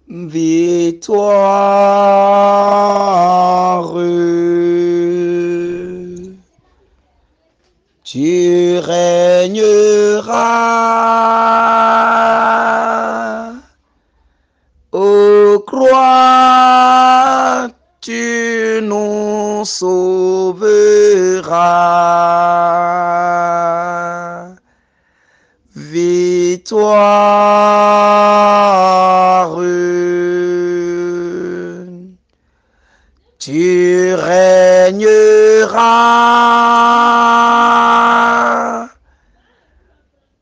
victoire. Tu régneras, ô croix, tu nous sauveras. Victoire, tu régneras,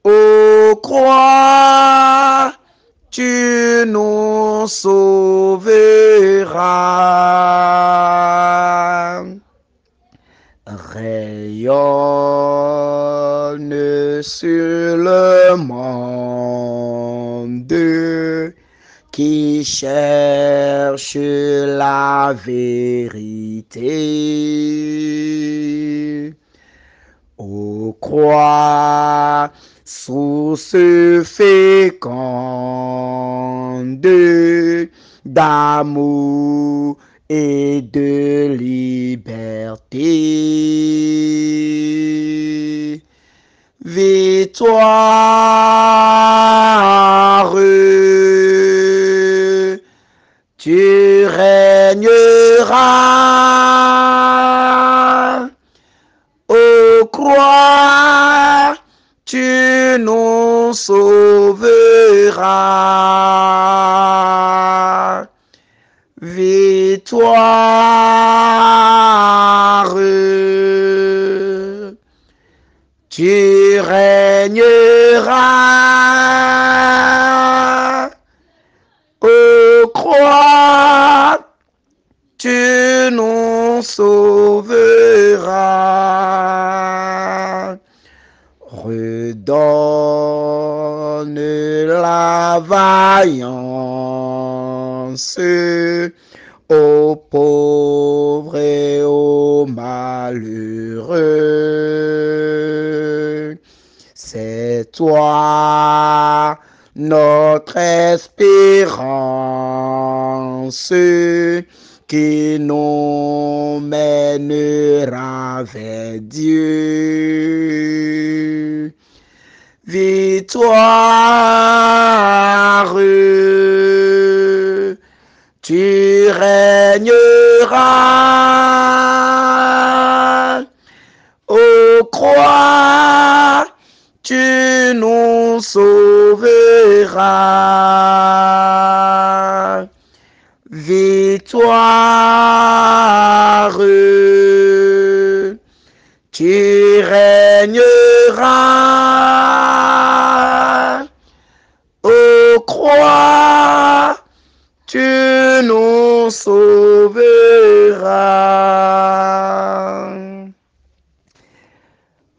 ô croix, tu nous sauveras. Rayonne sur le monde qui cherche la vérité. Ô croix, source féconde d'amour et de liberté. Victoire, tu régneras, ô croix, tu nous sauveras. Victoire, tu régneras, ô croix, tu nous sauveras. Redonne la vaillance aux pauvres et aux malheureux. C'est toi notre espérance qui nous mènera vers Dieu. Victoire, tu régneras, ô croix, tu nous sauveras. Victoire, tu régneras, ô croix, tu nous sauveras.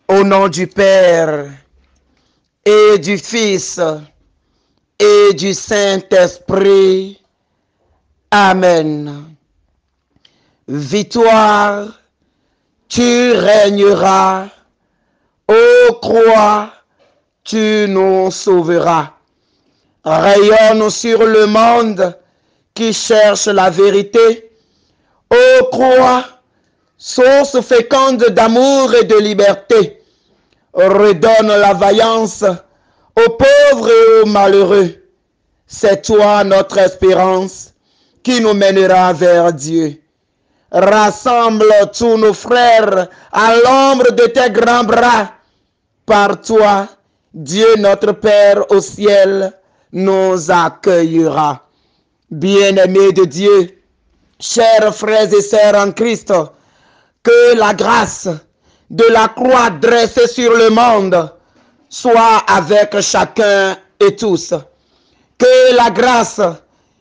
Au nom du Père et du Fils et du Saint-Esprit. Amen. Victoire, tu régneras, ô croix, tu nous sauveras. Rayonne sur le monde qui cherche la vérité, ô croix, source féconde d'amour et de liberté. Redonne la vaillance aux pauvres et aux malheureux. C'est toi notre espérance qui nous mènera vers Dieu. Rassemble tous nos frères à l'ombre de tes grands bras. Par toi, Dieu notre Père au ciel nous accueillera. Bien-aimés de Dieu, chers frères et sœurs en Christ, que la grâce de la croix dressée sur le monde soit avec chacun et tous. Que la grâce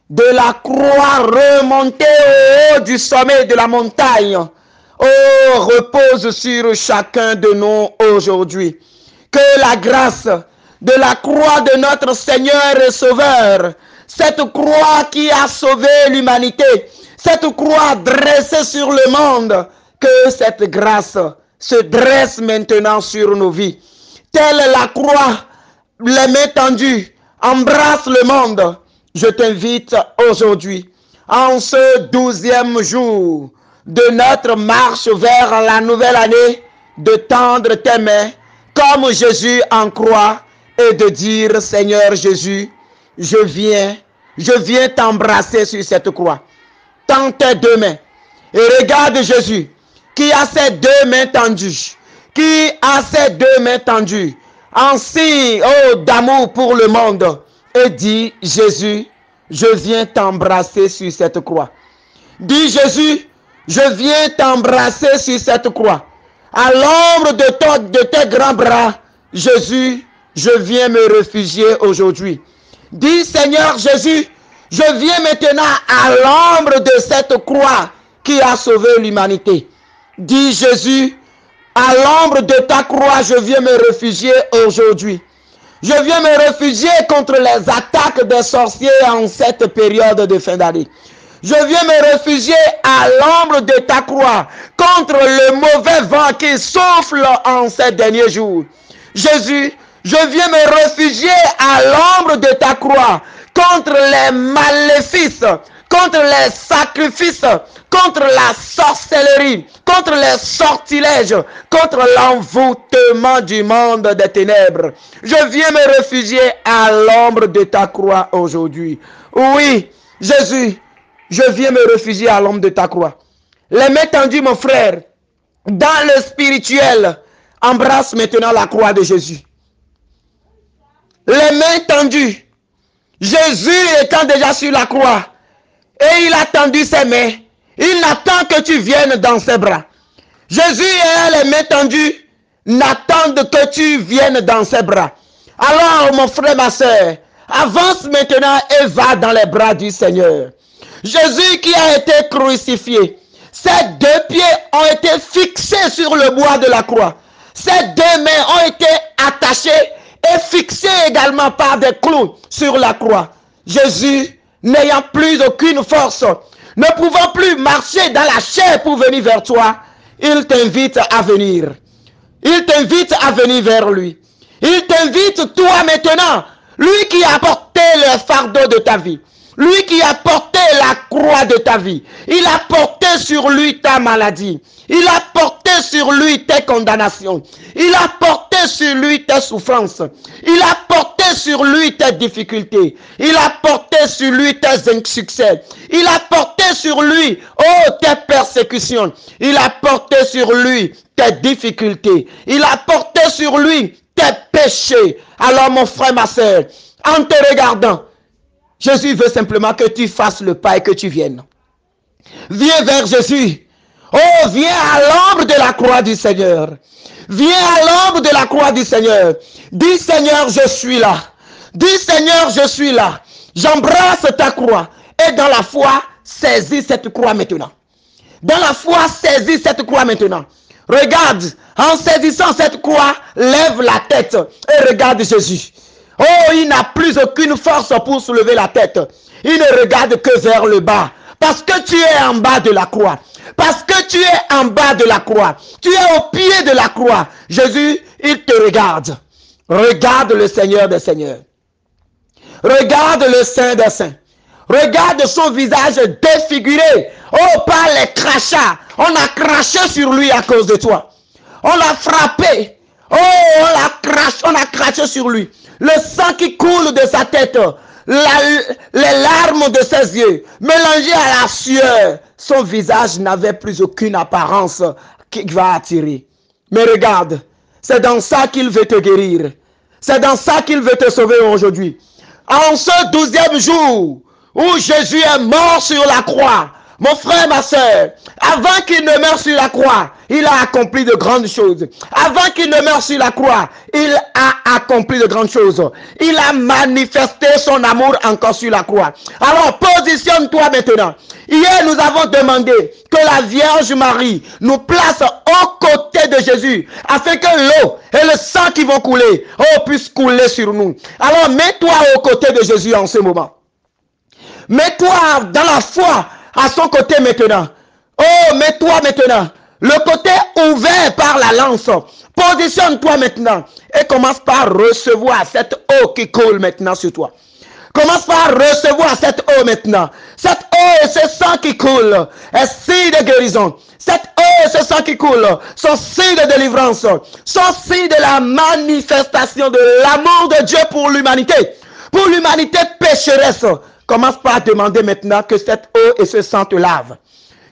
de la croix remontée au haut du sommet de la montagne repose sur chacun de nous aujourd'hui. Que la grâce de la croix de notre Seigneur et Sauveur, cette croix qui a sauvé l'humanité, cette croix dressée sur le monde, que cette grâce se dresse maintenant sur nos vies. Telle la croix, les mains tendues, embrasse le monde. je t'invite aujourd'hui, en ce 12e jour de notre marche vers la nouvelle année, de tendre tes mains comme Jésus en croix et de dire, Seigneur Jésus, je viens t'embrasser sur cette croix. Tends tes deux mains et regarde Jésus qui a ses deux mains tendues, en signe d'amour pour le monde, et dit, Jésus, je viens t'embrasser sur cette croix. Dis, Jésus, je viens t'embrasser sur cette croix. À l'ombre de tes grands bras, Jésus, je viens me réfugier aujourd'hui. Dis, Seigneur Jésus, je viens maintenant à l'ombre de cette croix qui a sauvé l'humanité. Dis, Jésus, à l'ombre de ta croix, je viens me réfugier aujourd'hui. Je viens me réfugier contre les attaques des sorciers en cette période de fin d'année. Je viens me réfugier à l'ombre de ta croix contre le mauvais vent qui souffle en ces derniers jours. Jésus, je viens me réfugier à l'ombre de ta croix contre les maléfices, contre les sacrifices, contre la sorcellerie, contre les sortilèges, contre l'envoûtement du monde des ténèbres. Je viens me réfugier à l'ombre de ta croix aujourd'hui. Oui, Jésus, je viens me réfugier à l'ombre de ta croix. Les mains tendues, mon frère, dans le spirituel, embrasse maintenant la croix de Jésus. Les mains tendues, Jésus étant déjà sur la croix, et il a tendu ses mains, il n'attend que tu viennes dans ses bras. Jésus et les mains tendues n'attendent que tu viennes dans ses bras. Alors, mon frère, ma soeur, avance maintenant et va dans les bras du Seigneur. Jésus qui a été crucifié, ses deux pieds ont été fixés sur le bois de la croix. Ses deux mains ont été attachées et fixées également par des clous sur la croix. Jésus, n'ayant plus aucune force, ne pouvant plus marcher dans la chair pour venir vers toi, il t'invite à venir. Il t'invite à venir vers lui. Il t'invite toi maintenant, lui qui a porté le fardeau de ta vie. Lui qui a porté la croix de ta vie. Il a porté sur lui ta maladie. Il a porté sur lui tes condamnations. Il a porté sur lui tes souffrances. Il a porté sur lui tes difficultés. Il a porté sur lui tes insuccès. Il a porté sur lui, tes persécutions. Il a porté sur lui tes difficultés. Il a porté sur lui tes péchés. Alors mon frère, ma soeur, en te regardant, Jésus veut simplement que tu fasses le pas et que tu viennes. Viens vers Jésus. Oh, viens à l'ombre de la croix du Seigneur. Viens à l'ombre de la croix du Seigneur. Dis, Seigneur, je suis là. Dis, Seigneur, je suis là. J'embrasse ta croix. Et dans la foi, saisis cette croix maintenant. Dans la foi, saisis cette croix maintenant. Regarde, en saisissant cette croix, lève la tête et regarde Jésus. Oh, il n'a plus aucune force pour soulever la tête. Il ne regarde que vers le bas. Parce que tu es en bas de la croix. Parce que tu es en bas de la croix. Tu es au pied de la croix. Jésus, il te regarde. Regarde le Seigneur des Seigneurs. Regarde le Saint des Saints. Regarde son visage défiguré. Oh, par les crachats. On a craché sur lui à cause de toi. On l'a frappé. Oh, on a craché sur lui. Le sang qui coule de sa tête, les larmes de ses yeux, mélangées à la sueur, son visage n'avait plus aucune apparence qui va attirer. Mais regarde, c'est dans ça qu'il veut te guérir. C'est dans ça qu'il veut te sauver aujourd'hui. En ce 12e jour où Jésus est mort sur la croix, mon frère, ma soeur, avant qu'il ne meure sur la croix, il a accompli de grandes choses. Avant qu'il ne meure sur la croix, il a accompli de grandes choses. Il a manifesté son amour encore sur la croix. Alors, positionne-toi maintenant. Hier, nous avons demandé que la Vierge Marie nous place aux côtés de Jésus, afin que l'eau et le sang qui vont couler, puissent couler sur nous. Alors, mets-toi aux côtés de Jésus en ce moment. Mets-toi dans la foi à son côté maintenant. Oh, mets-toi maintenant. Le côté ouvert par la lance. Positionne-toi maintenant. Et commence par recevoir cette eau qui coule maintenant sur toi. Commence par recevoir cette eau maintenant. Cette eau et ce sang qui coule est signe de guérison. Cette eau et ce sang qui coule sont signes de délivrance, sont signes de la manifestation de l'amour de Dieu pour l'humanité pécheresse. Commence par demander maintenant que cette eau et ce sang te lavent.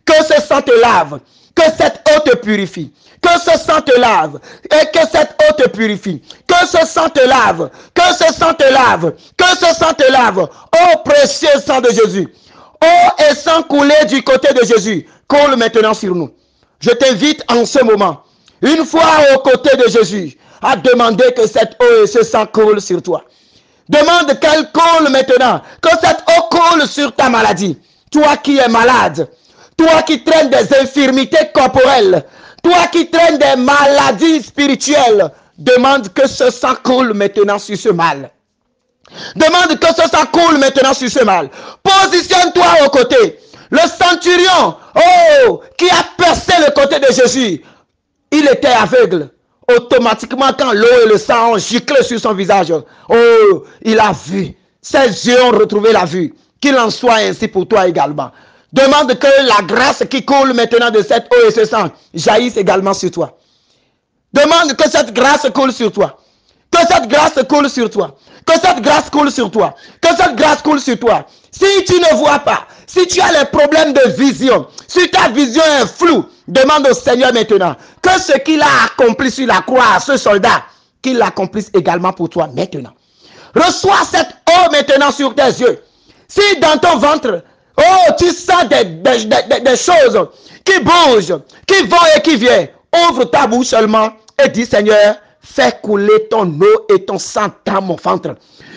Que ce sang te lave. Que cette eau te purifie. Que ce sang te lave. Et que cette eau te purifie. Que ce sang te lave. Que ce sang te lave. Que ce sang te lave. Oh précieux sang de Jésus. Eau et sang coulé du côté de Jésus. Coule maintenant sur nous. Je t'invite en ce moment, une fois aux côtés de Jésus, à demander que cette eau et ce sang coule sur toi. Demande qu'elle coule maintenant. Que cette eau coule sur ta maladie. Toi qui es malade. Toi qui traînes des infirmités corporelles. Toi qui traînes des maladies spirituelles. Demande que ce sang coule maintenant sur ce mal. Demande que ce sang coule maintenant sur ce mal. Positionne-toi aux côtés. Le centurion, oh, qui a percé le côté de Jésus, il était aveugle. Automatiquement, quand l'eau et le sang ont giclé sur son visage, oh, il a vu. Ses yeux ont retrouvé la vue. Qu'il en soit ainsi pour toi également. Demande que la grâce qui coule maintenant de cette eau et ce sang jaillisse également sur toi. Demande que cette grâce coule sur toi. Que cette grâce coule sur toi. Que cette grâce coule sur toi. Que cette grâce coule sur toi. Si tu ne vois pas, si tu as les problèmes de vision, si ta vision est floue, demande au Seigneur maintenant que ce qu'il a accompli sur la croix à ce soldat, qu'il l'accomplisse également pour toi maintenant. Reçois cette eau maintenant sur tes yeux. Si dans ton ventre, oh, tu sens des choses qui bougent, qui vont et qui viennent, ouvre ta bouche seulement et dis Seigneur, fais couler ton eau et ton sang dans mon ventre.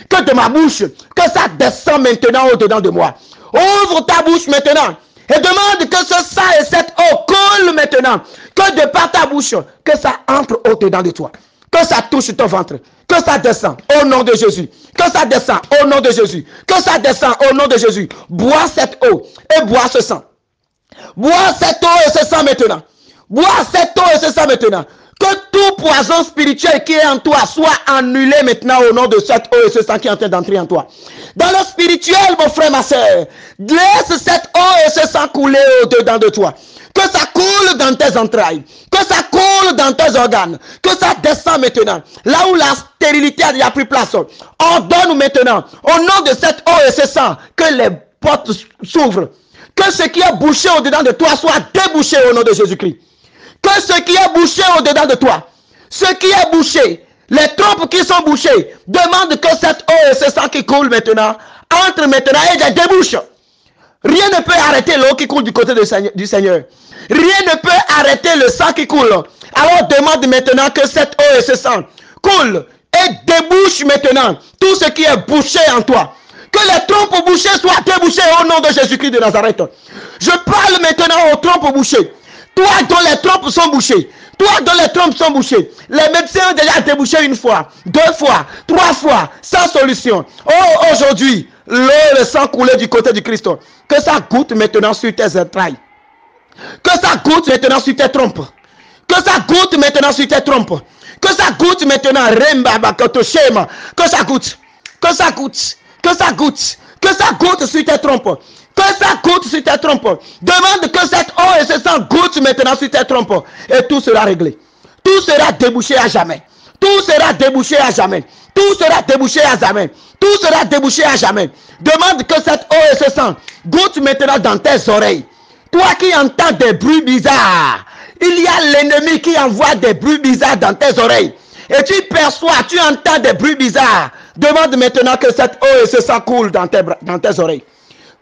Que de ma bouche, que ça descend maintenant au-dedans de moi. Ouvre ta bouche maintenant et demande que ce sang et cette eau coulent maintenant. Que de par ta bouche, que ça entre au-dedans de toi. Que ça touche ton ventre. Que ça descend au nom de Jésus. Que ça descend au nom de Jésus. Que ça descend au nom de Jésus. Bois cette eau et bois ce sang. Bois cette eau et ce sang maintenant. Bois cette eau et ce sang maintenant. Que tout poison spirituel qui est en toi soit annulé maintenant au nom de cette eau et ce sang qui est en train d'entrer en toi. Dans le spirituel, mon frère, ma soeur, laisse cette eau et ce sang couler au-dedans de toi. Que ça coule dans tes entrailles. Que ça coule dans tes organes. Que ça descend maintenant. Là où la stérilité a pris place. On donne maintenant, au nom de cette eau et ce sang, que les portes s'ouvrent. Que ce qui est bouché au-dedans de toi soit débouché au nom de Jésus-Christ. Que ce qui est bouché au-dedans de toi, ce qui est bouché, les trompes qui sont bouchées, demande que cette eau et ce sang qui coule maintenant, entre maintenant et débouche. Rien ne peut arrêter l'eau qui coule du côté du Seigneur. Rien ne peut arrêter le sang qui coule. Alors demande maintenant que cette eau et ce sang coule et débouche maintenant tout ce qui est bouché en toi. Que les trompes bouchées soient débouchées au nom de Jésus-Christ de Nazareth. Je parle maintenant aux trompes bouchées. Toi dont les trompes sont bouchées. Toi dont les trompes sont bouchées. Les médecins ont déjà débouché une fois, 2 fois, 3 fois, sans solution. Oh, aujourd'hui, l'eau et le sang coulé du côté du Christ. Que ça goûte maintenant sur tes entrailles. Que ça goûte maintenant sur tes trompes. Que ça goûte maintenant sur tes trompes. Que ça goûte maintenant, que ça goûte. Que ça goûte. Que ça goûte. Que ça goûte sur tes trompes. Que ça goûte sur tes trompes. Demande que cette eau et ce sang goûte maintenant sur tes trompes. Et tout sera réglé. Tout sera débouché à jamais. Tout sera débouché à jamais. Tout sera débouché à jamais. Tout sera débouché à jamais. Demande que cette eau et ce sang goûte maintenant dans tes oreilles. Toi qui entends des bruits bizarres. Il y a l'ennemi qui envoie des bruits bizarres dans tes oreilles. Et tu perçois, tu entends des bruits bizarres. Demande maintenant que cette eau et ce sang coule dans tes oreilles.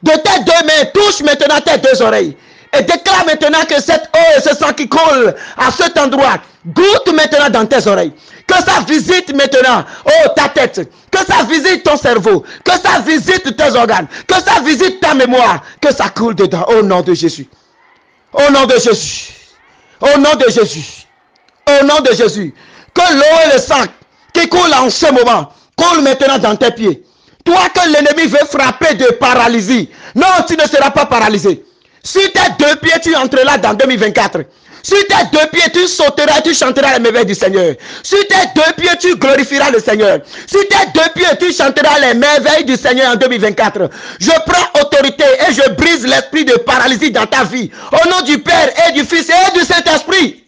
De tes 2 mains, touche maintenant tes 2 oreilles. Et déclare maintenant que cette eau et ce sang qui coule à cet endroit goûte maintenant dans tes oreilles. Que ça visite maintenant, oh, ta tête. Que ça visite ton cerveau. Que ça visite tes organes. Que ça visite ta mémoire. Que ça coule dedans au nom de Jésus. Au nom de Jésus. Au nom de Jésus. Au nom de Jésus. Que l'eau et le sang qui coule en ce moment coule maintenant dans tes pieds. Toi que l'ennemi veut frapper de paralysie. Non, tu ne seras pas paralysé. Sur tes 2 pieds, tu entreras dans 2024. Sur tes deux pieds, tu sauteras et tu chanteras les merveilles du Seigneur. Sur tes deux pieds, tu glorifieras le Seigneur. Sur tes deux pieds, tu chanteras les merveilles du Seigneur en 2024. Je prends autorité et je brise l'esprit de paralysie dans ta vie. Au nom du Père et du Fils et du Saint-Esprit.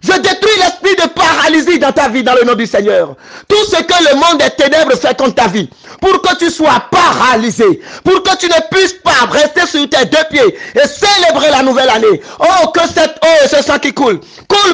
Je détruis l'esprit de paralysie dans ta vie dans le nom du Seigneur. Tout ce que le monde des ténèbres fait contre ta vie, pour que tu sois paralysé, pour que tu ne puisses pas rester sur tes deux pieds et célébrer la nouvelle année. Oh, que cette eau et ce sang qui coule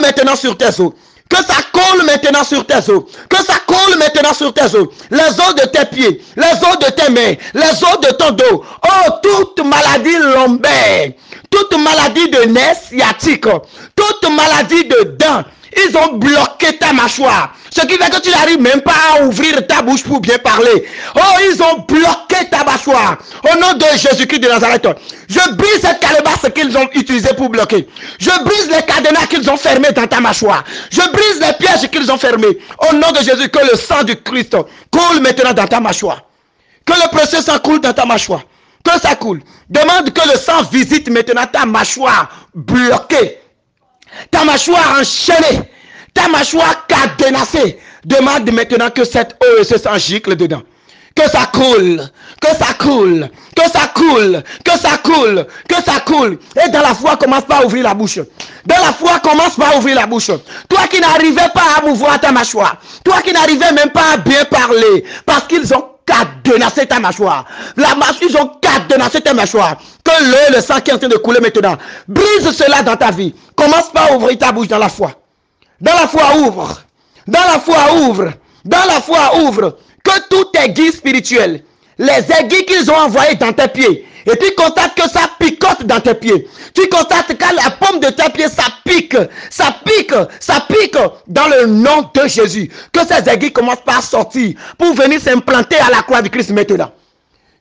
maintenant sur tes os. Que ça coule maintenant sur tes os. Que ça coule maintenant sur tes os. Les os de tes pieds, les os de tes mains, les os de ton dos. Oh, toute maladie lombaire, toute maladie de nerfs sciatiques, toute maladie de dents, ils ont bloqué ta mâchoire. Ce qui fait que tu n'arrives même pas à ouvrir ta bouche pour bien parler. Oh, ils ont bloqué ta mâchoire. Au nom de Jésus-Christ de Nazareth, je brise cette calebasse qu'ils ont utilisée pour bloquer. Je brise les cadenas qu'ils ont fermés dans ta mâchoire. Je brise les pièges qu'ils ont fermés. Au nom de Jésus, que le sang du Christ coule maintenant dans ta mâchoire. Que le précieux sang coule dans ta mâchoire. Que ça coule. Demande que le sang visite maintenant ta mâchoire bloquée. Ta mâchoire enchaînée. Ta mâchoire cadenassée. Demande maintenant que cette eau et ce sang gicle dedans. Que ça coule, que ça coule, que ça coule, que ça coule, que ça coule. Et dans la foi, commence pas à ouvrir la bouche. Dans la foi, commence pas à ouvrir la bouche. Toi qui n'arrivais pas à mouvoir ta mâchoire. Toi qui n'arrivais même pas à bien parler. Parce qu'ils ont cadenassé ta mâchoire. Ils ont cadenassé ta mâchoire. Que l'eau et le sang qui est en train de couler maintenant. Brise cela dans ta vie. Commence pas à ouvrir ta bouche dans la foi. Dans la foi, ouvre. Dans la foi, ouvre. Dans la foi, ouvre. Que tout aiguille spirituel, les aiguilles qu'ils ont envoyées dans tes pieds, et tu constates que ça picote dans tes pieds. Tu constates que la paume de tes pieds, ça pique, ça pique, ça pique dans le nom de Jésus. Que ces aiguilles commencent par sortir pour venir s'implanter à la croix du Christ maintenant.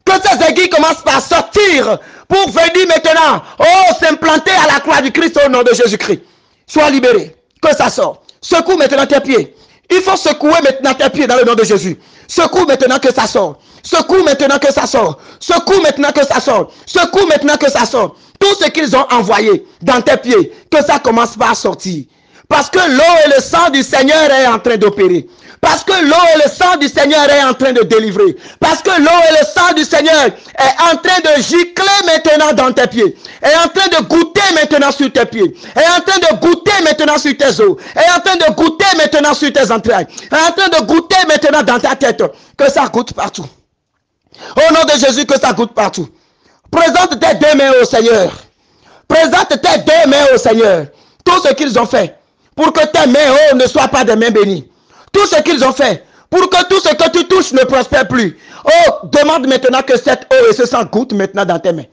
Que ces aiguilles commencent par sortir pour venir maintenant, oh, s'implanter à la croix du Christ au nom de Jésus-Christ. Sois libéré, que ça sort. Secoue maintenant tes pieds. Il faut secouer maintenant tes pieds dans le nom de Jésus. Secoue maintenant que ça sort. Secoue maintenant que ça sort. Secoue maintenant que ça sort. Secoue maintenant que ça sort. Tout ce qu'ils ont envoyé dans tes pieds, que ça commence par sortir. Parce que l'eau et le sang du Seigneur est en train d'opérer. Parce que l'eau et le sang du Seigneur est en train de délivrer. Parce que l'eau et le sang du Seigneur est en train de gicler maintenant dans tes pieds. Est en train de goûter maintenant sur tes pieds. Est en train de goûter maintenant sur tes os. Est en train de goûter maintenant sur tes entrailles. Est en train de goûter maintenant dans ta tête. Que ça goûte partout. Au nom de Jésus, que ça goûte partout. Présente tes deux mains au Seigneur. Présente tes deux mains au Seigneur. Tout ce qu'ils ont fait pour que tes mains oh, ne soient pas des mains bénies. Tout ce qu'ils ont fait pour que tout ce que tu touches ne prospère plus. Oh, demande maintenant que cette eau et ce sang goûte maintenant dans tes mains.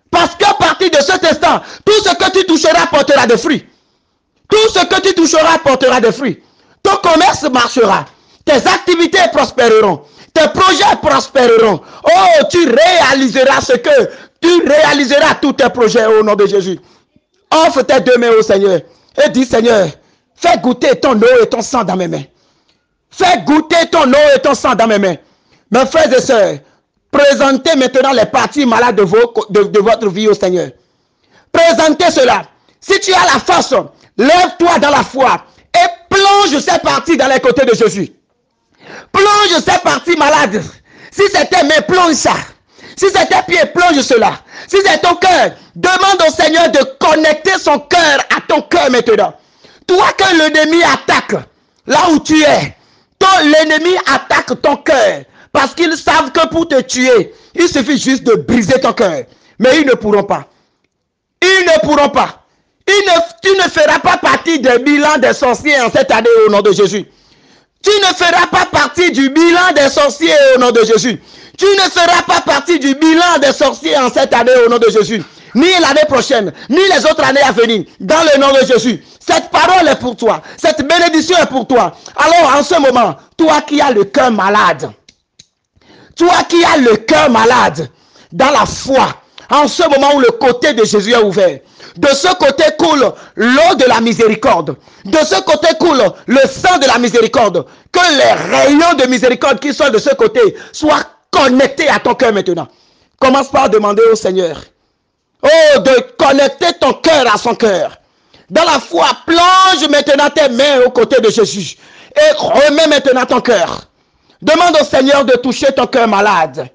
Parce qu'à partir de cet instant, tout ce que tu toucheras portera des fruits. Tout ce que tu toucheras portera des fruits. Ton commerce marchera. Tes activités prospéreront. Tes projets prospéreront. Oh, tu réaliseras ce que tu réaliseras tous tes projets au nom de Jésus. Offre tes deux mains au Seigneur et dis Seigneur, fais goûter ton eau et ton sang dans mes mains. Fais goûter ton eau et ton sang dans mes mains. Mes frères et sœurs, présentez maintenant les parties malades de votre vie au Seigneur. Présentez cela. Si tu as la force, lève-toi dans la foi et plonge ces parties dans les côtés de Jésus. Plonge ces parties malades. Si c'est tes mains, plonge ça. Si c'est tes pieds, plonge cela. Si c'est ton cœur, demande au Seigneur de connecter son cœur à ton cœur maintenant. Toi que l'ennemi attaque, là où tu es, l'ennemi attaque ton cœur. Parce qu'ils savent que pour te tuer, il suffit juste de briser ton cœur. Mais ils ne pourront pas. Ils ne pourront pas. Tu ne feras pas partie des bilans des sorciers en cette année au nom de Jésus. Tu ne feras pas partie du bilan des sorciers au nom de Jésus. Tu ne feras pas partie du bilan des sorciers en cette année au nom de Jésus. Ni l'année prochaine, ni les autres années à venir. Dans le nom de Jésus. Cette parole est pour toi. Cette bénédiction est pour toi. Alors en ce moment, toi qui as le cœur malade. Toi qui as le cœur malade. Dans la foi. En ce moment où le côté de Jésus est ouvert. De ce côté coule l'eau de la miséricorde. De ce côté coule le sang de la miséricorde. Que les rayons de miséricorde qui sont de ce côté soient connectés à ton cœur maintenant. Commence par demander au Seigneur. Oh, de connecter ton cœur à son cœur. Dans la foi, plonge maintenant tes mains aux côtés de Jésus et remets maintenant ton cœur. Demande au Seigneur de toucher ton cœur malade.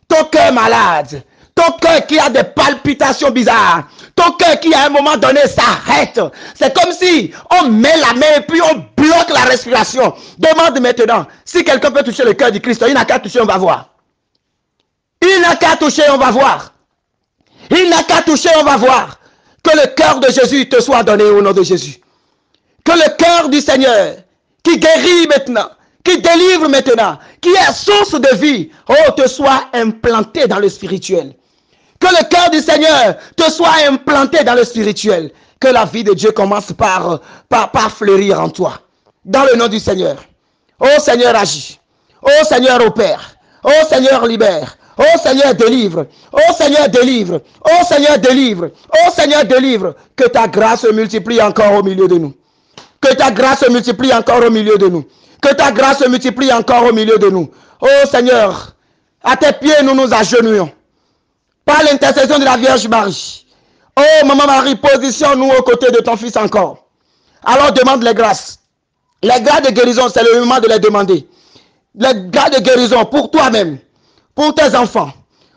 Ton cœur malade. Ton cœur qui a des palpitations bizarres. Ton cœur qui à un moment donné s'arrête. C'est comme si on met la main et puis on bloque la respiration. Demande maintenant si quelqu'un peut toucher le cœur du Christ. Il n'a qu'à toucher, on va voir. Il n'a qu'à toucher, on va voir. Il n'a qu'à toucher, on va voir. Que le cœur de Jésus te soit donné au nom de Jésus. Que le cœur du Seigneur qui guérit maintenant, qui délivre maintenant, qui est source de vie, oh, te soit implanté dans le spirituel. Que le cœur du Seigneur te soit implanté dans le spirituel. Que la vie de Dieu commence par fleurir en toi. Dans le nom du Seigneur. Oh Seigneur, agis. Oh Seigneur, opère. Oh Seigneur, libère. Oh Seigneur, délivre. Oh Seigneur, délivre. Oh Seigneur, délivre. Oh Seigneur, délivre. Que ta grâce se multiplie encore au milieu de nous. Que ta grâce se multiplie encore au milieu de nous. Que ta grâce se multiplie encore au milieu de nous. Oh Seigneur, à tes pieds nous nous agenouillons. Par l'intercession de la Vierge Marie. Oh Maman Marie, positionne-nous aux côtés de ton Fils encore. Alors demande les grâces. Les grâces de guérison, c'est le moment de les demander. Les grâces de guérison pour toi-même, pour tes enfants,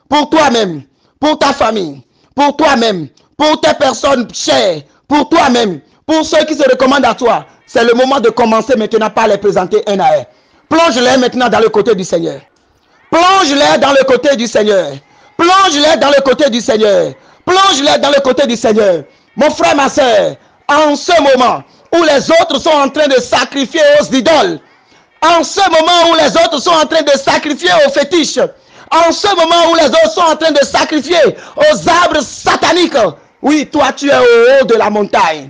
pour toi-même, pour ta famille, pour toi-même, pour tes personnes chères, pour toi-même, pour ceux qui se recommandent à toi. C'est le moment de commencer maintenant par les présenter un à un. Plonge-les maintenant dans le côté du Seigneur. Plonge-les dans le côté du Seigneur. Plonge-les dans le côté du Seigneur. Plonge-les dans le côté du Seigneur. Mon frère, ma soeur, en ce moment où les autres sont en train de sacrifier aux idoles, en ce moment où les autres sont en train de sacrifier aux fétiches, en ce moment où les autres sont en train de sacrifier aux arbres sataniques, oui, toi, tu es au haut de la montagne.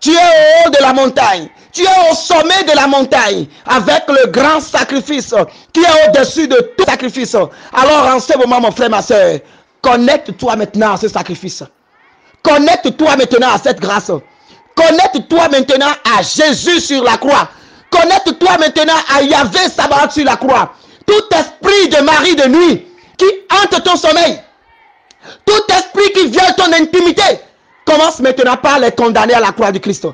Tu es au haut de la montagne. Tu es au sommet de la montagne avec le grand sacrifice qui est au-dessus de tout sacrifice. Alors en ce moment, mon frère, ma soeur, connecte-toi maintenant à ce sacrifice. Connecte-toi maintenant à cette grâce. Connecte-toi maintenant à Jésus sur la croix. Connecte-toi maintenant à Yahvé Sabaoth sur la croix. Tout esprit de mari de nuit qui hante ton sommeil, tout esprit qui viole ton intimité, commence maintenant par les condamner à la croix du Christ.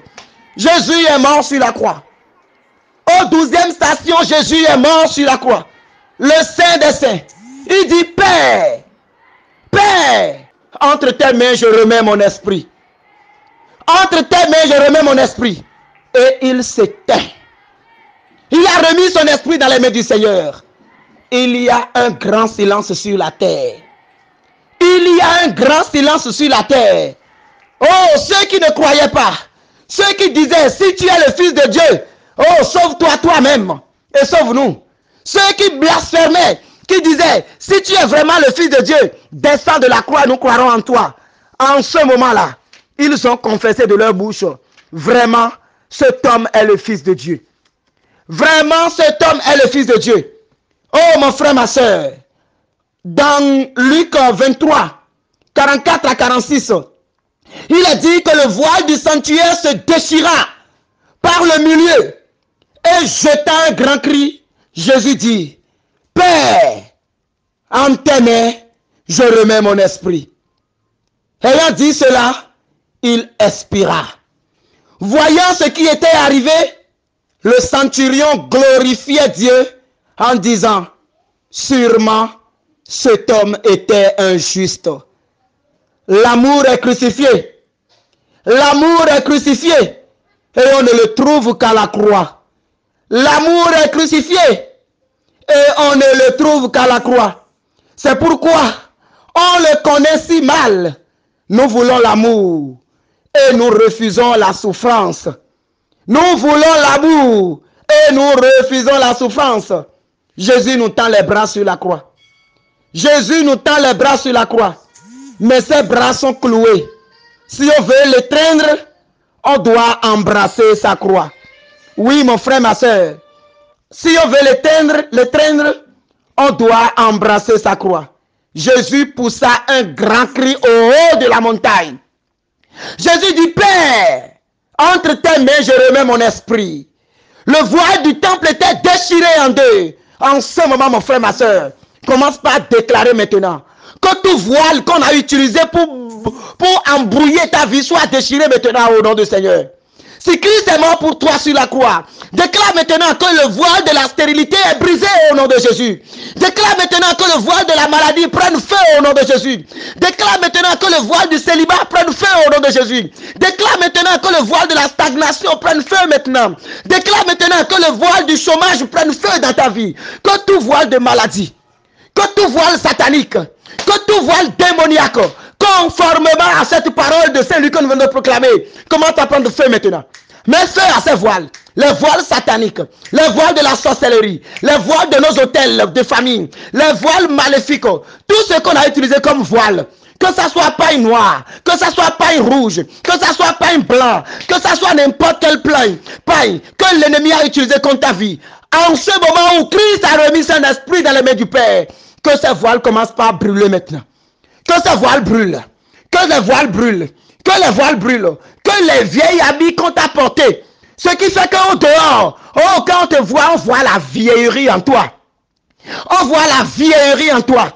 Jésus est mort sur la croix. Au 12e station, Jésus est mort sur la croix. Le Saint des Saints. Il dit, Père, Père, entre tes mains, je remets mon esprit. Entre tes mains, je remets mon esprit. Et il s'éteint. Il a remis son esprit dans les mains du Seigneur. Il y a un grand silence sur la terre. Il y a un grand silence sur la terre. Oh, ceux qui ne croyaient pas, ceux qui disaient, si tu es le Fils de Dieu, oh, sauve-toi toi-même et sauve-nous. Ceux qui blasphémaient, qui disaient, si tu es vraiment le Fils de Dieu, descends de la croix, nous croirons en toi. En ce moment-là, ils ont confessé de leur bouche, vraiment, cet homme est le Fils de Dieu. Vraiment, cet homme est le Fils de Dieu. Oh, mon frère, ma soeur, dans Luc 23, 44 à 46, il a dit que le voile du sanctuaire se déchira par le milieu. Et jetant un grand cri, Jésus dit, Père, en tes mains, je remets mon esprit. Ayant dit cela, il expira. Voyant ce qui était arrivé, le centurion glorifiait Dieu en disant, sûrement, cet homme était un juste. L'amour est crucifié. L'amour est crucifié. Et on ne le trouve qu'à la croix. L'amour est crucifié. Et on ne le trouve qu'à la croix. C'est pourquoi on le connaît si mal. Nous voulons l'amour. Et nous refusons la souffrance. Nous voulons l'amour. Et nous refusons la souffrance. Jésus nous tend les bras sur la croix. Jésus nous tend les bras sur la croix. Mais ses bras sont cloués. Si on veut l'étreindre, on doit embrasser sa croix. Oui, mon frère, ma soeur. Si on veut l'étreindre, on doit embrasser sa croix. Jésus poussa un grand cri au haut de la montagne. Jésus dit, Père, entre tes mains, je remets mon esprit. Le voile du temple était déchiré en deux. En ce moment, mon frère, ma soeur, commence par déclarer maintenant que tout voile qu'on a utilisé pour pour embrouiller ta vie soit déchiré maintenant au nom du Seigneur. Si Christ est mort pour toi sur la croix, déclare maintenant que le voile de la stérilité est brisé au nom de Jésus. Déclare maintenant que le voile de la maladie prenne feu au nom de Jésus. Déclare maintenant que le voile du célibat prenne feu au nom de Jésus. Déclare maintenant que le voile de la stagnation prenne feu maintenant. Déclare maintenant que le voile du chômage prenne feu dans ta vie. Que tout voile de maladie, que tout voile satanique, que tout voile démoniaque, conformément à cette parole de Saint-Luc que nous venons de proclamer, commence à prendre feu maintenant. Mets feu à ces voiles, les voiles sataniques, les voiles de la sorcellerie, les voiles de nos hôtels de famille, les voiles maléfiques, tout ce qu'on a utilisé comme voile, que ça soit paille noire, que ça soit paille rouge, que ça soit paille blanc, que ça soit n'importe quelle paille que l'ennemi a utilisé contre ta vie. En ce moment où Christ a remis son esprit dans les mains du Père, que ces voiles commencent par brûler maintenant. Que ces voiles brûlent, que les voiles brûlent, que les voiles brûlent, que les vieilles habits qu'on t'a portés. Ce qui fait qu'au dehors, oh, quand on te voit, on voit la vieillerie en toi. On voit la vieillerie en toi.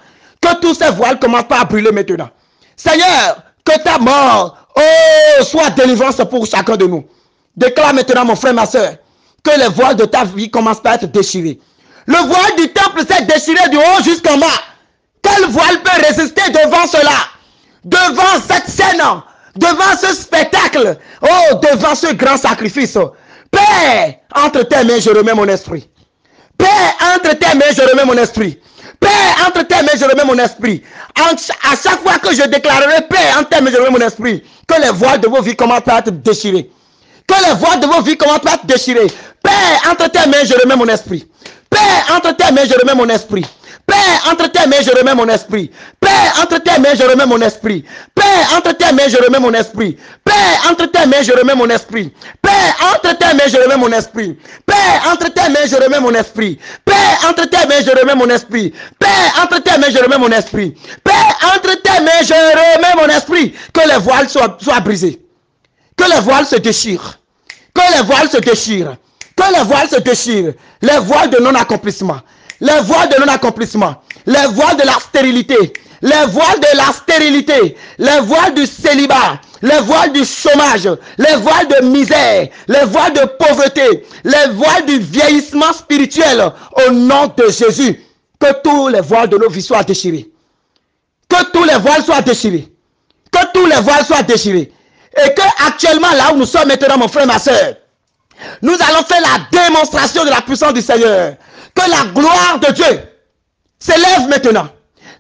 Que tous ces voiles commencent par brûler maintenant. Seigneur, que ta mort, oh, soit délivrance pour chacun de nous. Déclare maintenant, mon frère, ma soeur, que les voiles de ta vie commencent par être déchirés. Le voile du temple s'est déchiré du haut jusqu'en bas. Quel voile peut résister devant cela? Devant cette scène, devant ce spectacle, oh, devant ce grand sacrifice. Père, entre tes mains, je remets mon esprit. Père, entre tes mains, je remets mon esprit. Père, entre tes mains, je remets mon esprit. À chaque fois que je déclarerai Père, entre tes mains, je remets mon esprit. Que les voiles de vos vies commencent à être déchirées. Que les voiles de vos vies commencent à être déchirées. Père, entre tes mains, je remets mon esprit. Père, entre tes mains, je remets mon esprit. Père, entre tes mains, je remets mon esprit. Père, entre tes mains, je remets mon esprit. Père, entre tes mains, je remets mon esprit. Père, entre tes mains, je remets mon esprit. Père, entre tes mains, je remets mon esprit. Père, entre tes mains, je remets mon esprit. Père, entre tes mains, je remets mon esprit. Père, entre tes mains, je remets mon esprit. Père, entre tes mains, je remets mon esprit. Que les voiles soient brisées. Que les voiles se déchirent. Que les voiles se déchirent. Que les voiles se déchirent. Les voiles de non-accomplissement. Les voiles de non-accomplissement, les voiles de la stérilité, les voiles de la stérilité, les voiles du célibat, les voiles du chômage, les voiles de misère, les voiles de pauvreté, les voiles du vieillissement spirituel, au nom de Jésus, que tous les voiles de nos vies soient déchirés. Que tous les voiles soient déchirés. Que tous les voiles soient déchirés. Et que actuellement, là où nous sommes maintenant, mon frère, ma soeur, nous allons faire la démonstration de la puissance du Seigneur. Que la gloire de Dieu s'élève maintenant.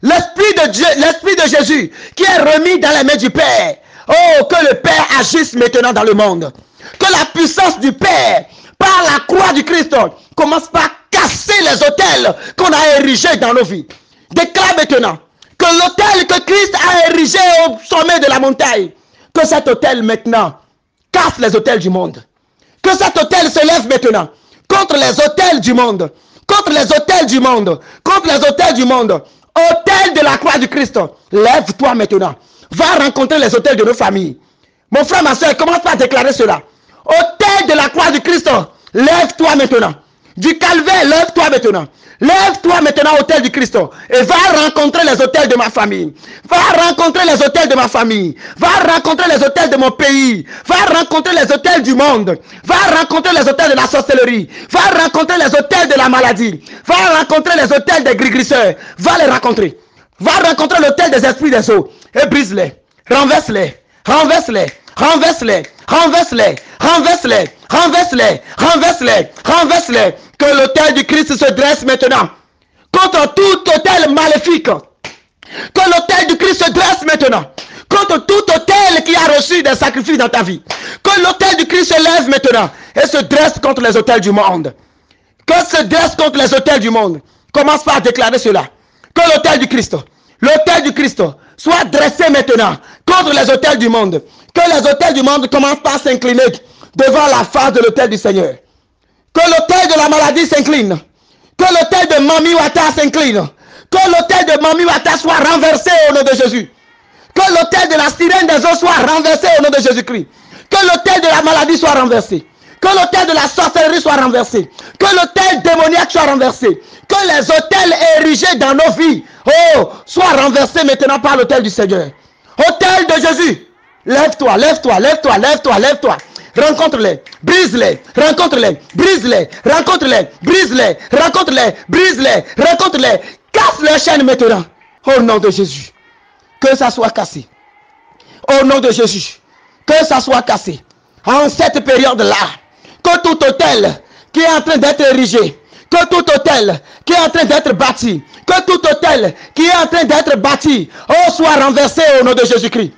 L'Esprit de Dieu, l'Esprit de Jésus qui est remis dans les mains du Père. Oh, que le Père agisse maintenant dans le monde. Que la puissance du Père, par la croix du Christ, commence par casser les autels qu'on a érigés dans nos vies. Déclare maintenant que l'autel que Christ a érigé au sommet de la montagne, que cet autel maintenant casse les autels du monde. Que cet autel se lève maintenant contre les autels du monde. Contre les autels du monde, contre les autels du monde, autel de la croix du Christ, lève-toi maintenant, va rencontrer les autels de nos familles. Mon frère, ma soeur, commence par déclarer cela. Autel de la croix du Christ, lève-toi maintenant. Du calvaire, lève-toi maintenant. Lève-toi maintenant, autel du Christ, et va rencontrer les autels de ma famille. Va rencontrer les autels de ma famille. Va rencontrer les autels de mon pays. Va rencontrer les autels du monde. Va rencontrer les autels de la sorcellerie. Va rencontrer les autels de la maladie. Va rencontrer les autels des gris-grisseurs. Va les rencontrer. Va rencontrer l'autel des esprits des eaux. Et brise-les. Renverse-les. Renverse-les. Renverse-les. Renverse-les. Renverse-les. Renverse-les. Renverse-les. Renverse-les. Que l'autel du Christ se dresse maintenant contre tout autel maléfique. Que l'autel du Christ se dresse maintenant contre tout autel qui a reçu des sacrifices dans ta vie. Que l'autel du Christ se lève maintenant et se dresse contre les autels du monde. Que se dresse contre les autels du monde. Commence par déclarer cela. Que l'autel du Christ soit dressé maintenant contre les autels du monde. Que les autels du monde commencent par s'incliner devant la face de l'autel du Seigneur. Que l'autel de la maladie s'incline. Que l'autel de Mami Wata s'incline. Que l'autel de Mami Wata soit renversé au nom de Jésus. Que l'autel de la sirène des eaux soit renversé au nom de Jésus-Christ. Que l'autel de la maladie soit renversé. Que l'autel de la sorcellerie soit renversé. Que l'autel démoniaque soit renversé. Que les autels érigés dans nos vies, oh, soient renversés maintenant par l'autel du Seigneur. Autel l'autel de Jésus. Lève-toi, lève-toi, lève-toi, lève-toi, lève-toi. Rencontre-les, brise-les, rencontre-les, brise-les, rencontre-les, brise-les, rencontre-les, brise-les, rencontre-les. Casse leur chaîne maintenant. Au nom de Jésus. Que ça soit cassé. Au nom de Jésus. Que ça soit cassé. En cette période-là, que tout hôtel qui est en train d'être érigé, que tout hôtel qui est en train d'être bâti, que tout hôtel qui est en train d'être bâti, oh, soit renversé au nom de Jésus-Christ.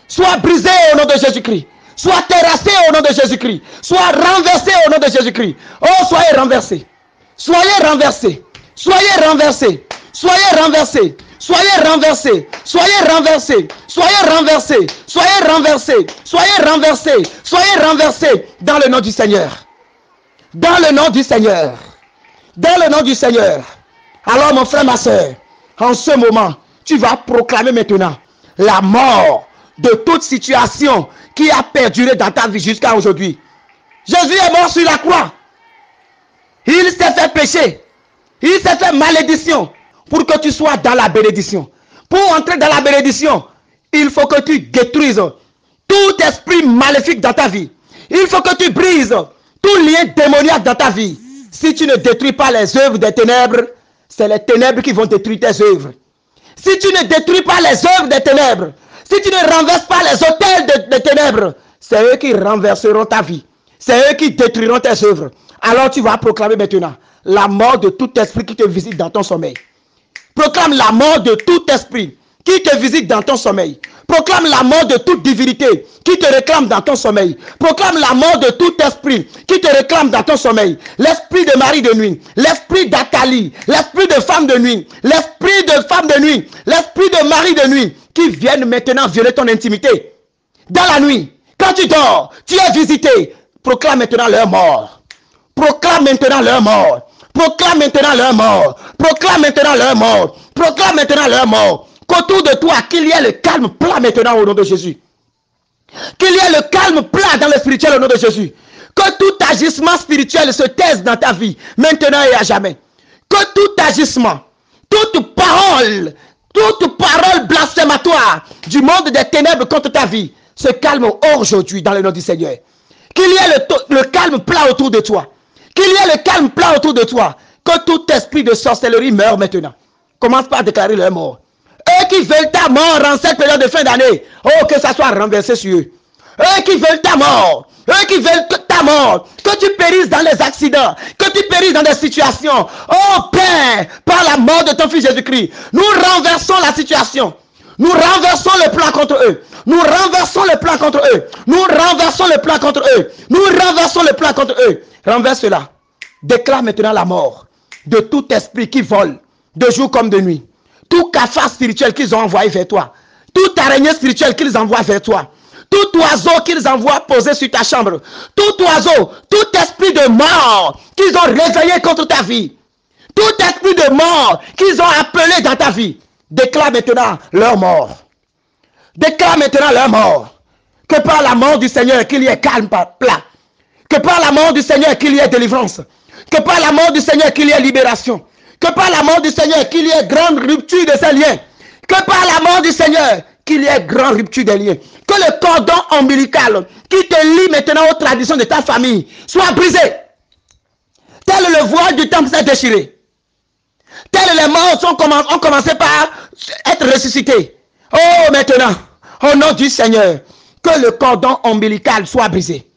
Soit brisé au nom de Jésus-Christ. Soit terrassé au nom de Jésus-Christ. Soit renversé au nom de Jésus-Christ. Oh, soyez renversés. Soyez renversés. Soyez renversés. Soyez renversés. Soyez renversés. Soyez renversés. Soyez renversés. Soyez renversés. Soyez renversés. Soyez renversés dans le nom du Seigneur. Dans le nom du Seigneur. Dans le nom du Seigneur. Alors mon frère, ma soeur, en ce moment, tu vas proclamer maintenant la mort de toute situation qui a perduré dans ta vie jusqu'à aujourd'hui. Jésus est mort sur la croix. Il s'est fait péché. Il s'est fait malédiction pour que tu sois dans la bénédiction. Pour entrer dans la bénédiction, il faut que tu détruises tout esprit maléfique dans ta vie. Il faut que tu brises tout lien démoniaque dans ta vie. Si tu ne détruis pas les œuvres des ténèbres, c'est les ténèbres qui vont détruire tes œuvres. Si tu ne détruis pas les œuvres des ténèbres, si tu ne renverses pas les autels des ténèbres, c'est eux qui renverseront ta vie. C'est eux qui détruiront tes œuvres. Alors tu vas proclamer maintenant la mort de tout esprit qui te visite dans ton sommeil. Proclame la mort de tout esprit qui te visite dans ton sommeil. Proclame la mort de toute divinité qui te réclame dans ton sommeil. Proclame la mort de tout esprit qui te réclame dans ton sommeil. L'esprit de mari de nuit, l'esprit d'Athalie, l'esprit de femme de nuit, l'esprit de femme de nuit, l'esprit de mari de nuit qui viennent maintenant violer ton intimité. Dans la nuit, quand tu dors, tu es visité. Proclame maintenant leur mort. Proclame maintenant leur mort. Proclame maintenant leur mort. Proclame maintenant leur mort. Proclame maintenant leur mort. Qu'autour de toi, qu'il y ait le calme plat maintenant au nom de Jésus. Qu'il y ait le calme plat dans le spirituel au nom de Jésus. Que tout agissement spirituel se taise dans ta vie, maintenant et à jamais. Que tout agissement, toute parole blasphématoire du monde des ténèbres contre ta vie se calme aujourd'hui dans le nom du Seigneur. Qu'il y ait le calme plat autour de toi. Qu'il y ait le calme plat autour de toi. Que tout esprit de sorcellerie meure maintenant. Commence par déclarer leur mort. Eux qui veulent ta mort en cette période de fin d'année, oh, que ça soit renversé sur eux. Eux qui veulent ta mort, eux qui veulent ta mort, que tu périsses dans les accidents, que tu périsses dans des situations. Oh Père, par la mort de ton fils Jésus-Christ, nous renversons la situation. Nous renversons le plan contre eux. Nous renversons le plan contre eux. Nous renversons le plan contre eux. Nous renversons le plan contre eux. Renverse cela. Déclare maintenant la mort de tout esprit qui vole, de jour comme de nuit. Tout cafard spirituel qu'ils ont envoyé vers toi. Toute araignée spirituelle qu'ils envoient vers toi. Tout oiseau qu'ils envoient poser sur ta chambre. Tout oiseau, tout esprit de mort qu'ils ont réveillé contre ta vie. Tout esprit de mort qu'ils ont appelé dans ta vie. Déclare maintenant leur mort. Déclare maintenant leur mort. Que par la mort du Seigneur qu'il y ait calme plat. Que par la mort du Seigneur qu'il y ait délivrance. Que par la mort du Seigneur qu'il y ait libération. Que par la mort du Seigneur qu'il y ait grande rupture de ces liens. Que par la mort du Seigneur qu'il y ait grande rupture des liens. Que le cordon ombilical qui te lie maintenant aux traditions de ta famille soit brisé. Tel le voile du temple s'est déchiré. Tel les morts ont commencé par être ressuscités. Oh, maintenant, au nom du Seigneur, que le cordon ombilical soit brisé.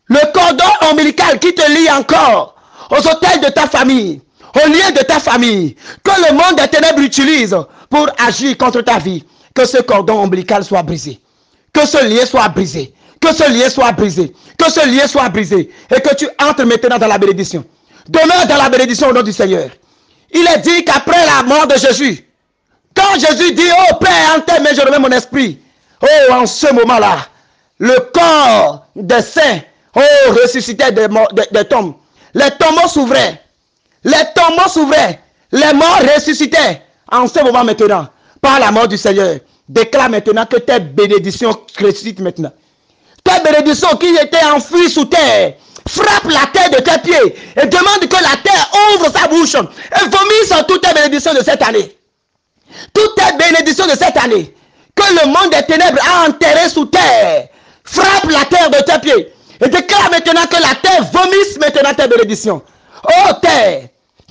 Le cordon ombilical qui te lie encore aux autels de ta famille, aux liens de ta famille, que le monde des ténèbres utilise pour agir contre ta vie. Que ce cordon ombilical soit brisé. Que ce lien soit brisé. Que ce lien soit brisé. Que ce lien soit brisé. Et que tu entres maintenant dans la bénédiction. Demeure dans la bénédiction au nom du Seigneur. Il est dit qu'après la mort de Jésus, quand Jésus dit, oh Père, en tes mains je remets mon esprit. Oh, en ce moment-là, le corps des saints, oh, ressuscitait des tombes. Les tombeaux s'ouvraient. Les tombeaux s'ouvraient. Les morts ressuscitaient. En ce moment maintenant, par la mort du Seigneur, déclare maintenant que tes bénédictions ressuscitent maintenant. Tes bénédictions qui étaient enfouies sous terre, frappe la terre de tes pieds et demande que la terre ouvre sa bouche et vomisse toutes tes bénédictions de cette année. Toutes tes bénédictions de cette année. que le monde des ténèbres a enterré sous terre, frappe la terre de tes pieds et déclare maintenant que la terre vomisse maintenant tes bénédictions. Oh terre,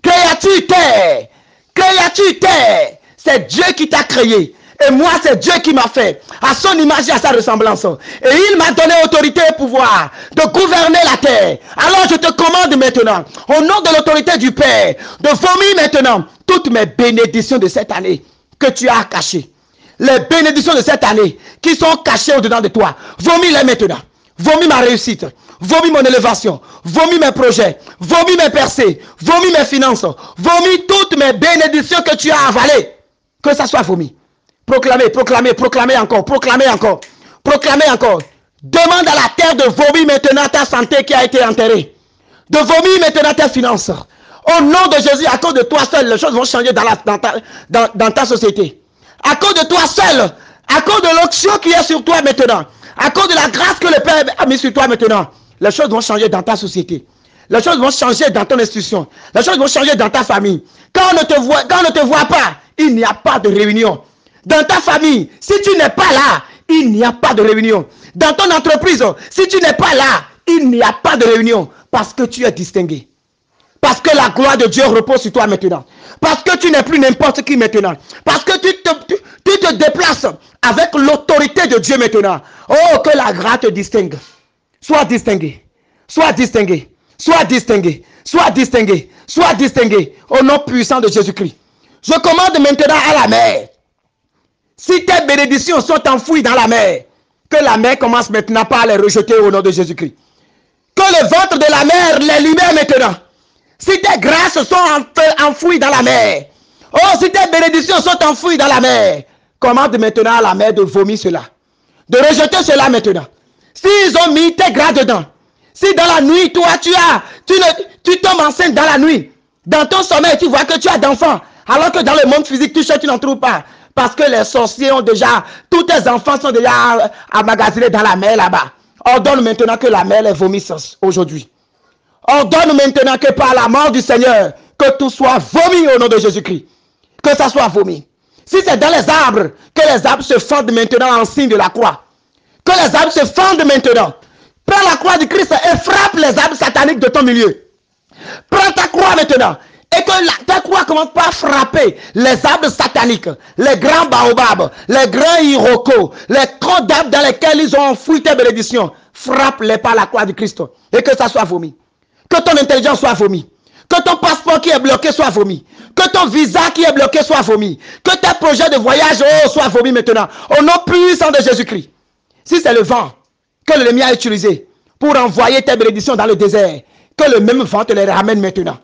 créature terre, créature terre, c'est Dieu qui t'a créé. Et moi, c'est Dieu qui m'a fait à son image et à sa ressemblance. Et il m'a donné autorité et pouvoir de gouverner la terre. Alors je te commande maintenant, au nom de l'autorité du Père, de vomir maintenant toutes mes bénédictions de cette année que tu as cachées. Les bénédictions de cette année qui sont cachées au-dedans de toi. Vomis-les maintenant. Vomis ma réussite. Vomis mon élévation. Vomis mes projets. Vomis mes percées. Vomis mes finances. Vomis toutes mes bénédictions que tu as avalées. Que ça soit vomi. Proclamez, proclamez, proclamez encore, proclamez encore, proclamez encore. Demande à la terre de vomir maintenant ta santé qui a été enterrée. De vomir maintenant tes finances. Au nom de Jésus, à cause de toi seul, les choses vont changer dans ta société. À cause de toi seul, à cause de l'onction qui est sur toi maintenant, à cause de la grâce que le Père a mis sur toi maintenant, les choses vont changer dans ta société. Les choses vont changer dans ton institution. Les choses vont changer dans ta famille. Quand on ne te voit pas, il n'y a pas de réunion. Dans ta famille, si tu n'es pas là, il n'y a pas de réunion. Dans ton entreprise, si tu n'es pas là, il n'y a pas de réunion. Parce que tu es distingué. Parce que la gloire de Dieu repose sur toi maintenant. Parce que tu n'es plus n'importe qui maintenant. Parce que tu te déplaces avec l'autorité de Dieu maintenant. Oh, que la grâce te distingue. Sois distingué. Sois distingué. Sois distingué. Sois distingué. Sois distingué. Au nom puissant de Jésus-Christ. Je commande maintenant à la mer. Si tes bénédictions sont enfouies dans la mer, que la mer commence maintenant par les rejeter au nom de Jésus-Christ. Que le ventre de la mer les libère maintenant. Si tes grâces sont enfouies dans la mer, oh, si tes bénédictions sont enfouies dans la mer, commande maintenant à la mer de vomir cela. De rejeter cela maintenant. S'ils ont mis tes grâces dedans, si dans la nuit, toi, tu tombes enceinte dans la nuit, dans ton sommeil, tu vois que tu as d'enfants, alors que dans le monde physique, tu n'en trouves pas. Parce que les sorciers ont déjà, tous tes enfants sont déjà emmagasinés dans la mer là-bas. Ordonne maintenant que la mer les vomisse aujourd'hui. Ordonne maintenant que par la mort du Seigneur, que tout soit vomi au nom de Jésus-Christ. Que ça soit vomi. Si c'est dans les arbres, que les arbres se fendent maintenant en signe de la croix. Que les arbres se fendent maintenant. Prends la croix du Christ et frappe les arbres sataniques de ton milieu. Prends ta croix maintenant. Et que ta croix commence par frapper les arbres sataniques, les grands baobabs, les grands hirocos, les troncs d'arbres dans lesquels ils ont enfoui tes bénédictions. Frappe-les par la croix du Christ. Et que ça soit vomi. Que ton intelligence soit vomi. Que ton passeport qui est bloqué soit vomi. Que ton visa qui est bloqué soit vomi. Que tes projets de voyage soient vomis maintenant. Au nom puissant de Jésus-Christ. Si c'est le vent que l'ennemi a utilisé pour envoyer tes bénédictions dans le désert, que le même vent te les ramène maintenant.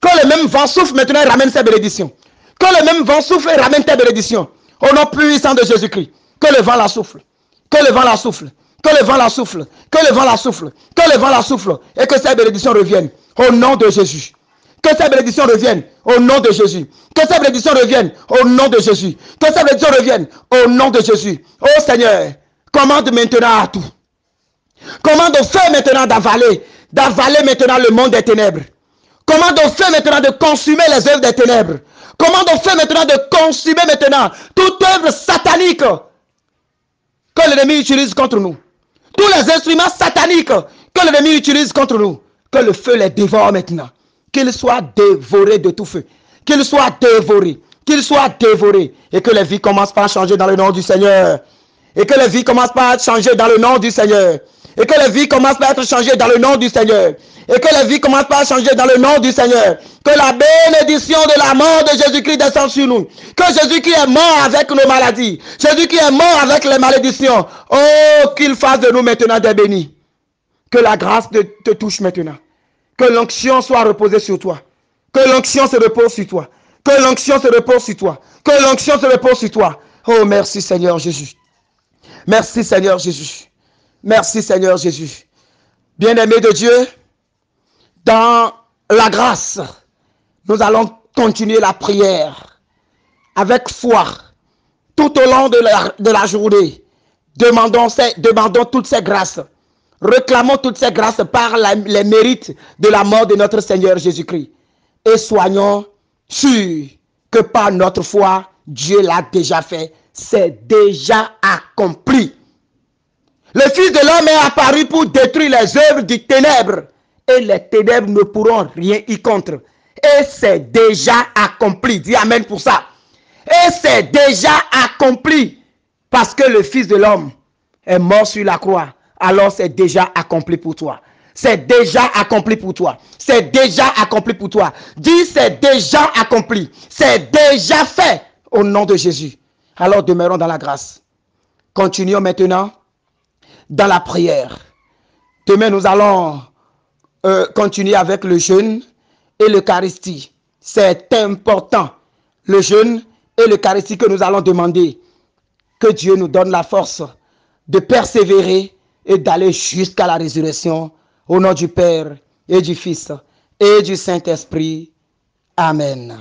Que le même vent souffle maintenant et ramène ses bénédictions. Que le même vent souffle et ramène tes bénédictions. Au nom puissant de Jésus-Christ. Que le vent la souffle. Que le vent la souffle. Que le vent la souffle. Que le vent la souffle. Que le vent la souffle. Et que ces bénédictions reviennent. Au nom de Jésus. Que ces bénédictions reviennent. Au nom de Jésus. Que ces bénédictions reviennent. Au nom de Jésus. Que ces bénédictions reviennent. Au nom de Jésus. Oh Seigneur. Commande maintenant à tout. Commande au feu maintenant d'avaler maintenant le monde des ténèbres. Commande au feu maintenant de consumer les œuvres des ténèbres. Commande au feu maintenant de consumer maintenant toute œuvre satanique que l'ennemi utilise contre nous. Tous les instruments sataniques que l'ennemi utilise contre nous. Que le feu les dévore maintenant. Qu'ils soient dévorés de tout feu. Qu'ils soient dévorés. Qu'ils soient dévorés. Et que les vies commencent par changer dans le nom du Seigneur. Et que les vies commencent par changer dans le nom du Seigneur. Et que les vies commencent par être changées dans le nom du Seigneur. Et que les vies commencent par changer dans le nom du Seigneur. Que la bénédiction de la mort de Jésus-Christ descende sur nous. Que Jésus qui est mort avec nos maladies. Jésus qui est mort avec les malédictions. Oh, qu'il fasse de nous maintenant des bénis. Que la grâce te touche maintenant. Que l'onction soit reposée sur toi. Que l'onction se repose sur toi. Que l'onction se repose sur toi. Que l'onction se repose sur toi. Oh, merci Seigneur Jésus. Merci Seigneur Jésus. Merci Seigneur Jésus. Bien-aimé de Dieu, dans la grâce, nous allons continuer la prière avec foi tout au long de la journée. Demandons toutes ces grâces. Réclamons toutes ces grâces par les mérites de la mort de notre Seigneur Jésus-Christ. Et soyons sûrs que par notre foi, Dieu l'a déjà fait c'est déjà accompli. Le Fils de l'homme est apparu pour détruire les œuvres du ténèbre et les ténèbres ne pourront rien y contre. Et c'est déjà accompli. Dis amen pour ça. Et c'est déjà accompli parce que le Fils de l'homme est mort sur la croix. Alors c'est déjà accompli pour toi. C'est déjà accompli pour toi. C'est déjà accompli pour toi. Dis c'est déjà accompli. C'est déjà fait au nom de Jésus. Alors demeurons dans la grâce. Continuons maintenant dans la prière. Demain nous allons continuer avec le jeûne et l'Eucharistie. C'est important. Le jeûne et l'Eucharistie que nous allons demander. Que Dieu nous donne la force de persévérer et d'aller jusqu'à la résurrection. Au nom du Père et du Fils et du Saint-Esprit. Amen.